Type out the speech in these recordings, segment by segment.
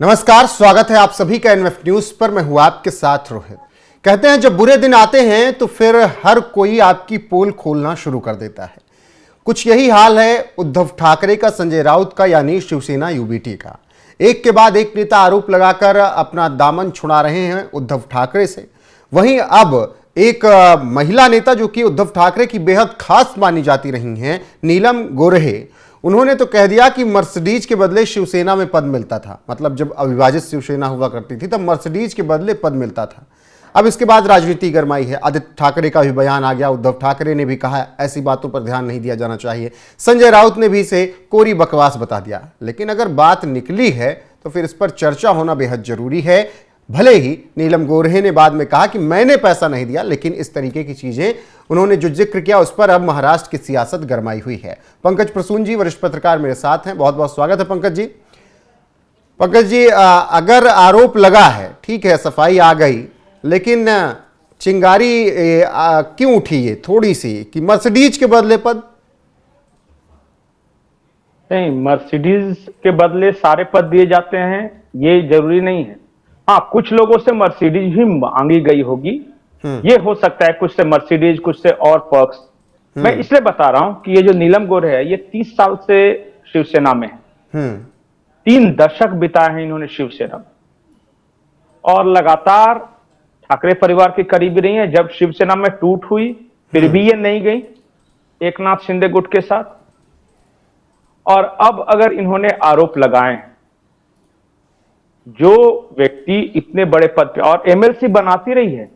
नमस्कार, स्वागत है आप सभी का एनएफ न्यूज पर। मैं हूं आपके साथ रोहित। कहते हैं जब बुरे दिन आते हैं तो फिर हर कोई आपकी पोल खोलना शुरू कर देता है। कुछ यही हाल है उद्धव ठाकरे का, संजय राउत का, यानी शिवसेना यूबीटी का। एक के बाद एक नेता आरोप लगाकर अपना दामन छुड़ा रहे हैं उद्धव ठाकरे से। वहीं अब एक महिला नेता जो कि उद्धव ठाकरे की बेहद खास मानी जाती रही हैं, नीलम गोर्हे, उन्होंने तो कह दिया कि मर्सिडीज के बदले शिवसेना में पद मिलता था। मतलब जब अविभाजित शिवसेना हुआ करती थी तब मर्सिडीज के बदले पद मिलता था। अब इसके बाद राजनीति गरमाई है। आदित्य ठाकरे का भी बयान आ गया। उद्धव ठाकरे ने भी कहा ऐसी बातों पर ध्यान नहीं दिया जाना चाहिए। संजय राउत ने भी इसे कोरी बकवास बता दिया। लेकिन अगर बात निकली है तो फिर इस पर चर्चा होना बेहद जरूरी है। भले ही नीलम गोर्हे ने बाद में कहा कि मैंने पैसा नहीं दिया, लेकिन इस तरीके की चीजें उन्होंने जो जिक्र किया उस पर अब महाराष्ट्र की सियासत गरमाई हुई है। पंकज प्रसून जी, वरिष्ठ पत्रकार, मेरे साथ हैं। बहुत बहुत स्वागत है पंकज जी। पंकज जी, अगर आरोप लगा है, ठीक है, सफाई आ गई, लेकिन चिंगारी क्यों उठी ये थोड़ी सी कि मर्सिडीज के बदले पद? नहीं, मर्सिडीज के बदले सारे पद दिए जाते हैं ये जरूरी नहीं है। हाँ, कुछ लोगों से मर्सिडीज ही मांगी गई होगी, ये हो सकता है। कुछ से मर्सिडीज, कुछ से और पर्क्स। मैं इसलिए बता रहा हूं कि ये जो नीलम गोर्हे है, ये 30 साल से शिवसेना में है। 3 दशक बिताए हैं इन्होंने शिवसेना में, और लगातार ठाकरे परिवार के करीबी रही है। जब शिवसेना में टूट हुई फिर भी ये नहीं गई एकनाथ शिंदे गुट के साथ। और अब अगर इन्होंने आरोप लगाए, जो व्यक्ति इतने बड़े पद पे और एमएलसी बनाती रही है,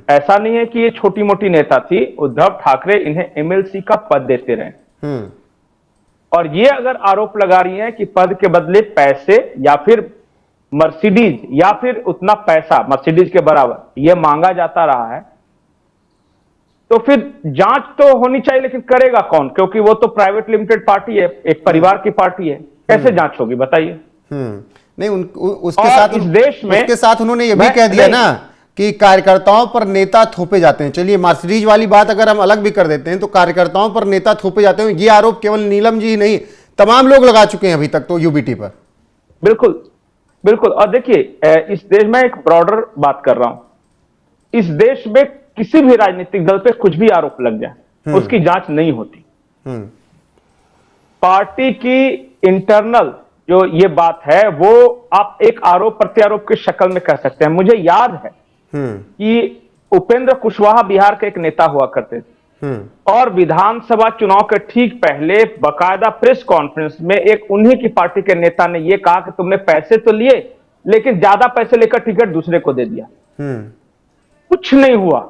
ऐसा नहीं है कि ये छोटी मोटी नेता थी, उद्धव ठाकरे इन्हें एमएलसी का पद देते रहे। और ये अगर आरोप लगा रही है कि पद के बदले पैसे या फिर मर्सिडीज या फिर उतना पैसा मर्सिडीज के बराबर ये मांगा जाता रहा है, तो फिर जांच तो होनी चाहिए। लेकिन करेगा कौन? क्योंकि वो तो प्राइवेट लिमिटेड पार्टी है, एक परिवार की पार्टी है। कैसे जांच होगी बताइए? नहीं, उसके साथ इस देश में उसके साथ उन्होंने ये भी कह दिया ना कि कार्यकर्ताओं पर नेता थोपे जाते हैं। चलिए, मर्सिडीज वाली बात अगर हम अलग भी कर देते हैं तो कार्यकर्ताओं पर नेता थोपे जाते हैं, ये आरोप केवल नीलम जी ही नहीं, तमाम लोग लगा चुके हैं अभी तक तो यूबीटी पर। बिल्कुल बिल्कुल। और देखिए, इस देश में एक ब्रॉडर बात कर रहा हूं। इस देश में किसी भी राजनीतिक दल पे कुछ भी आरोप लग जाए, उसकी जांच नहीं होती। पार्टी की इंटरनल जो ये बात है वो आप एक आरोप प्रत्यारोप की शक्ल में कह सकते हैं। मुझे याद है कि उपेंद्र कुशवाहा बिहार के एक नेता हुआ करते थे, और विधानसभा चुनाव के ठीक पहले बाकायदा प्रेस कॉन्फ्रेंस में एक उन्हीं की पार्टी के नेता ने यह कहा कि तुमने पैसे तो लिए, लेकिन ज्यादा पैसे लेकर टिकट दूसरे को दे दिया। कुछ नहीं हुआ,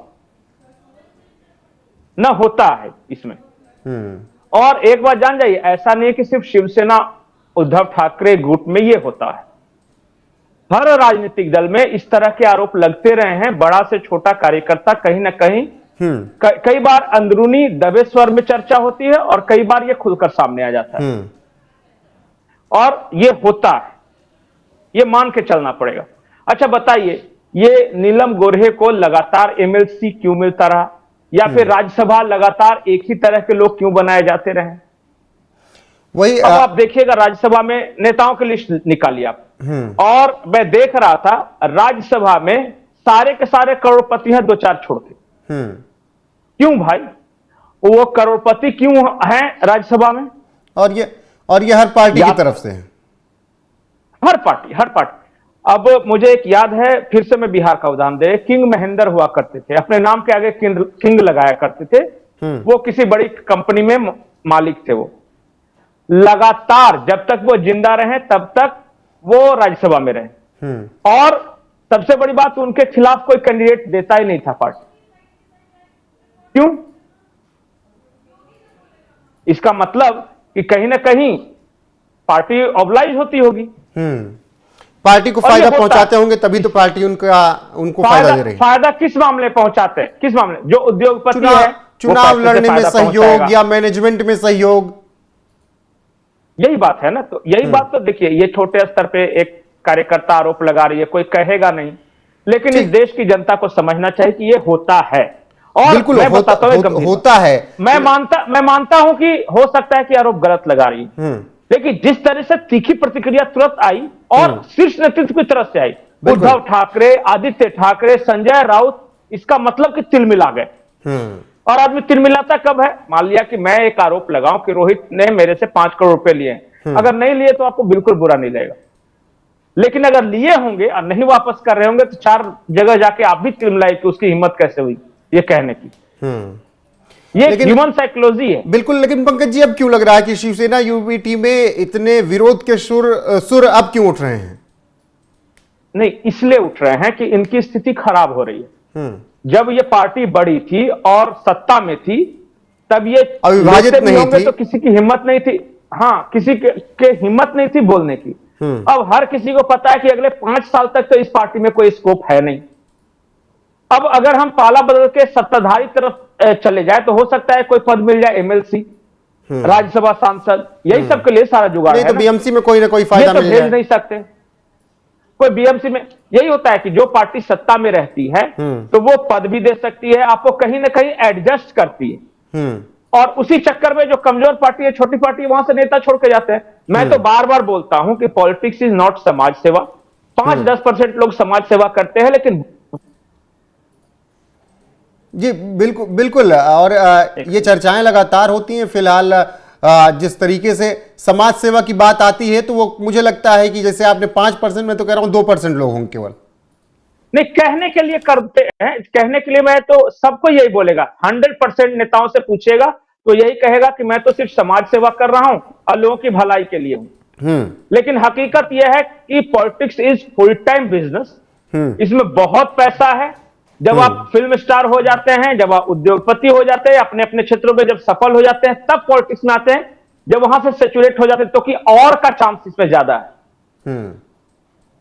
ना होता है इसमें। और एक बात जान जाइए, ऐसा नहीं है कि सिर्फ शिवसेना उद्धव ठाकरे गुट में यह होता है। हर राजनीतिक दल में इस तरह के आरोप लगते रहे हैं। बड़ा से छोटा कार्यकर्ता कहीं ना कहीं कई बार अंदरूनी दबे स्वर में चर्चा होती है और कई बार यह खुलकर सामने आ जाता है। और यह होता है, यह मान के चलना पड़ेगा। अच्छा बताइए, ये नीलम गोर्हे को लगातार एमएलसी क्यों मिलता रहा, या फिर राज्यसभा लगातार एक ही तरह के लोग क्यों बनाए जाते रहे? वही अब आप देखिएगा, राज्यसभा में नेताओं की लिस्ट निकालिए आप, और मैं देख रहा था राज्यसभा में सारे के सारे करोड़पति हैं, 2-4 छोड़ के। क्यों भाई? वो करोड़पति क्यों हैं राज्यसभा में? और ये हर पार्टी की तरफ से है। हर पार्टी। अब मुझे एक याद है, फिर से मैं बिहार का उदाहरण दे, किंग महेंद्र हुआ करते थे, अपने नाम के आगे किंग लगाया करते थे। वो किसी बड़ी कंपनी में मालिक थे। वो लगातार जब तक वो जिंदा रहे तब तक वो राज्यसभा में रहे, और सबसे बड़ी बात, उनके खिलाफ कोई कैंडिडेट देता ही नहीं था पार्टी। क्यों? इसका मतलब कि कहीं ना कहीं पार्टी ऑब्लाइज होती होगी, पार्टी को फायदा पहुंचाते होंगे, तभी तो पार्टी उनको फायदा दे रही है। फायदा किस मामले पहुंचाते हैं? किस मामले? जो उद्योगपति है, चुनाव लड़ने में सहयोग या मैनेजमेंट में सहयोग, यही बात है ना। तो यही बात तो देखिए, ये छोटे स्तर पे एक कार्यकर्ता आरोप लगा रही है, कोई कहेगा नहीं, लेकिन इस देश की जनता को समझना चाहिए कि ये होता है। और बिल्कुल मैं बताता हूं, होता है। मैं मानता हूं कि हो सकता है कि आरोप गलत लगा रही है, देखिए जिस तरह से तीखी प्रतिक्रिया तुरंत आई और शीर्ष नेतृत्व की तरफ से आई, उद्धव ठाकरे, आदित्य ठाकरे, संजय राउत, इसका मतलब कि तिलमिला गए। और आदमी तिलमिलाता कब है? मान लिया कि मैं एक आरोप लगाऊं कि रोहित ने मेरे से 5 करोड़ रुपए लिए हैं, अगर नहीं लिए तो आपको बिल्कुल बुरा नहीं लगेगा, लेकिन अगर लिए होंगे और नहीं वापस कर रहे होंगे तो 4 जगह जाके आप भी तिलमिलाए कि उसकी हिम्मत कैसे हुई ये कहने की। ये ह्यूमन साइकोलॉजी है। बिल्कुल, लेकिन पंकज जी अब क्यों लग रहा है कि शिवसेना यूबीटी में इतने विरोध के सुर अब क्यों उठ रहे हैं? नहीं, इसलिए उठ रहे हैं कि इनकी स्थिति खराब हो रही है। जब ये पार्टी बड़ी थी और सत्ता में थी तब ये अविभाजित नहीं थी, तो किसी की हिम्मत नहीं थी, हाँ किसी के हिम्मत नहीं थी बोलने की। अब हर किसी को पता है कि अगले 5 साल तक तो इस पार्टी में कोई स्कोप है नहीं। अब अगर हम पाला बदल के सत्ताधारी तरफ चले जाए तो हो सकता है कोई पद मिल जाए, एमएलसी, राज्यसभा सांसद, यही सब के लिए सारा जुगाड़ है। तो बीएमसी में कोई ना कोई फायदा तो मिल जाए, भेज नहीं सकते कोई बीएमसी में। यही होता है कि जो पार्टी सत्ता में रहती है तो वो पद भी दे सकती है, आपको कहीं ना कहीं एडजस्ट करती है, और उसी चक्कर में जो कमजोर पार्टी है, छोटी पार्टी है, वहां से नेता छोड़ के जाते हैं। मैं तो बार बार बोलता हूं कि पॉलिटिक्स इज नॉट समाज सेवा। 5-10% लोग समाज सेवा करते हैं, लेकिन जी बिल्कुल बिल्कुल, और ये चर्चाएं लगातार होती हैं। फिलहाल जिस तरीके से समाज सेवा की बात आती है तो वो मुझे लगता है कि जैसे आपने 5%, मैं तो कह रहा हूं 2% लोग होंगे केवल। नहीं, कहने के लिए करते हैं, कहने के लिए मैं तो सबको यही बोलेगा। 100% नेताओं से पूछेगा तो यही कहेगा कि मैं तो सिर्फ समाज सेवा कर रहा हूं और लोगों की भलाई के लिए हूं। लेकिन हकीकत यह है कि politics is full time business. इसमें बहुत पैसा है। जब आप फिल्म स्टार हो जाते हैं, जब आप उद्योगपति हो जाते हैं, अपने अपने क्षेत्रों में जब सफल हो जाते हैं, तब पॉलिटिक्स में आते हैं। जब वहां से सेचुरेट हो जाते हैं तो कि और का चांस इसमें ज्यादा है।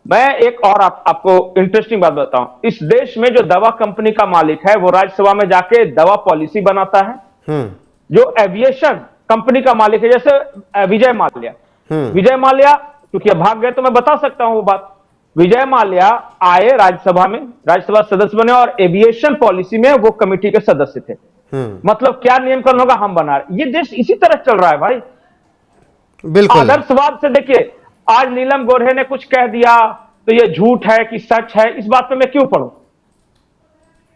मैं एक और आपको इंटरेस्टिंग बात बताऊं। इस देश में जो दवा कंपनी का मालिक है वो राज्यसभा में जाके दवा पॉलिसी बनाता है। जो एविएशन कंपनी का मालिक है, जैसे विजय माल्या, विजय माल्या क्योंकि अब भाग गए तो मैं बता सकता हूं वो बात। विजय माल्या आए राज्यसभा में, राज्यसभा सदस्य बने और एविएशन पॉलिसी में वो कमेटी के सदस्य थे। मतलब क्या नियमकरण होगा हम बना रहे। ये देश इसी तरह चल रहा है भाई, बिल्कुल। आदर्शवाद से। देखिए आज नीलम गोरे ने कुछ कह दिया तो ये झूठ है कि सच है, इस बात पे मैं क्यों पढ़ूं?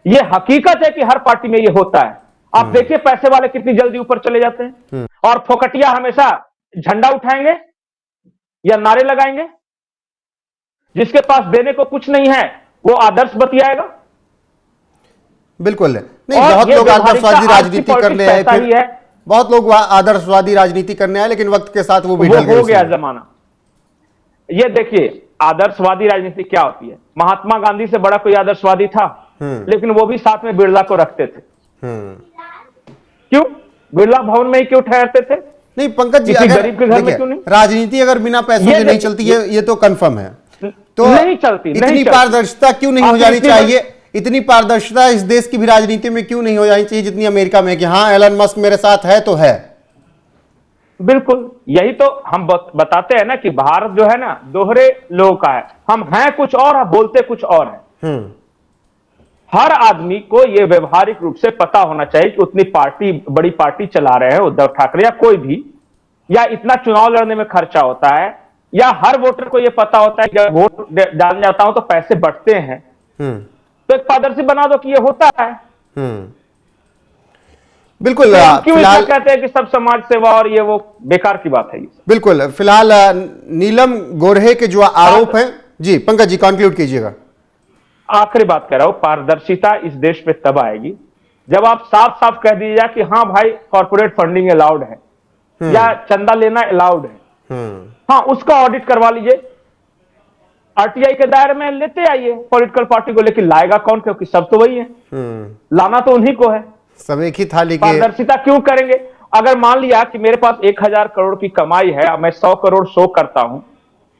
ये हकीकत है कि हर पार्टी में ये होता है। आप देखिए पैसे वाले कितनी जल्दी ऊपर चले जाते हैं, और फोकटिया हमेशा झंडा उठाएंगे या नारे लगाएंगे। जिसके पास देने को कुछ नहीं है वो आदर्श बतियाएगा। बिल्कुल नहीं, बहुत लोग आदर्शवादी राजनीति करने आए, फिर बहुत लोग आदर्शवादी राजनीति करने आए, लेकिन वक्त के साथ वो भी ढल गए, हो गया जमाना। ये देखिए आदर्शवादी राजनीति क्या होती है। महात्मा गांधी से बड़ा कोई आदर्शवादी था, लेकिन वो भी साथ में बिरला को रखते थे। क्यों? बिरला भवन में ही क्यों ठहरते थे? नहीं पंकज जी, गरीब के घर में क्यों नहीं? राजनीति अगर बिना पैसों के नहीं चलती है, ये तो कंफर्म है। तो नहीं चलती, इतनी पारदर्शिता क्यों नहीं हो जानी चाहिए? इतनी पारदर्शिता इस देश की भी राजनीति में क्यों नहीं हो जानी चाहिए जितनी अमेरिका में, कि हाँ एलन मस्क मेरे साथ है तो है। बिल्कुल, यही तो हम बताते हैं ना कि भारत जो है ना दोहरे लोगों का है। हम हैं कुछ और, हम बोलते कुछ और है। हर आदमी को यह व्यवहारिक रूप से पता होना चाहिए कि उतनी पार्टी, बड़ी पार्टी चला रहे हैं उद्धव ठाकरे या कोई भी, या इतना चुनाव लड़ने में खर्चा होता है, या हर वोटर को यह पता होता है कि जब वोट डालने जाता हूं तो पैसे बढ़ते हैं। तो एक पारदर्शी बना दो कि यह होता है। बिल्कुल। क्यों इतना कहते हैं कि सब समाज सेवा और ये वो बेकार की बात है। बिल्कुल। फिलहाल नीलम गोरे के जो आरोप हैं, जी पंकज जी कंक्लूड कीजिएगा। आखिरी बात कह रहा हूं, पारदर्शिता इस देश पे तब आएगी जब आप साफ साफ कह दीजिए कि हाँ भाई कॉर्पोरेट फंडिंग अलाउड है या चंदा लेना अलाउड है। हाँ, उसका ऑडिट करवा लीजिए, आरटीआई के दायरे में लेते आइए पॉलिटिकल पार्टी को, लेकिन लाएगा कौन? क्योंकि सब तो वही है, लाना तो उन्हीं को है। सब एक ही थाली के। पारदर्शिता क्यों करेंगे? अगर मान लिया कि मेरे पास 1000 करोड़ की कमाई है, मैं 100 करोड़ शो करता हूं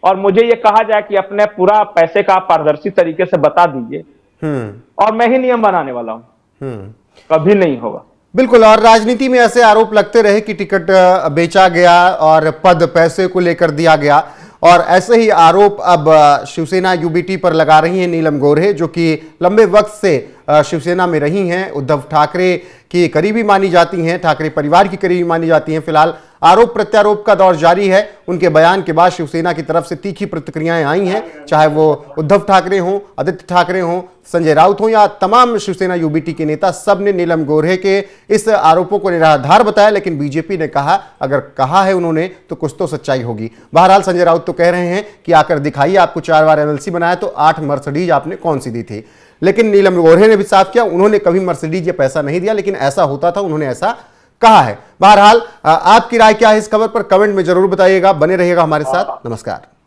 और मुझे यह कहा जाए कि अपने पूरा पैसे का पारदर्शी तरीके से बता दीजिए, और मैं ही नियम बनाने वाला हूं, कभी नहीं होगा। बिल्कुल। और राजनीति में ऐसे आरोप लगते रहे कि टिकट बेचा गया और पद पैसे को लेकर दिया गया, और ऐसे ही आरोप अब शिवसेना यूबीटी पर लगा रही है नीलम गोरे, जो कि लंबे वक्त से शिवसेना में रही हैं, उद्धव ठाकरे की करीबी मानी जाती हैं, ठाकरे परिवार की करीबी मानी जाती हैं। फिलहाल आरोप प्रत्यारोप का दौर जारी है। उनके बयान के बाद शिवसेना की तरफ से तीखी प्रतिक्रियाएं आई हैं, चाहे वो उद्धव ठाकरे हों, आदित्य ठाकरे हों, संजय राउत हों या तमाम शिवसेना यूबीटी के नेता, सब ने नीलम गोर्हे के इस आरोपों को निराधार बताया। लेकिन बीजेपी ने कहा, अगर कहा है उन्होंने तो कुछ तो सच्चाई होगी। बहरहाल संजय राउत तो कह रहे हैं कि आकर दिखाइए, आपको 4 बार एमएलसी बनाया तो 8 मर्सिडीज आपने कौन सी दी थी। लेकिन नीलम गोर्हे ने भी साफ किया, उन्होंने कभी मर्सिडीज या पैसा नहीं दिया, लेकिन ऐसा होता था, उन्होंने ऐसा कहा है। बहरहाल आपकी राय क्या है इस खबर पर, कमेंट में जरूर बताइएगा। बने रहिएगा हमारे साथ। नमस्कार।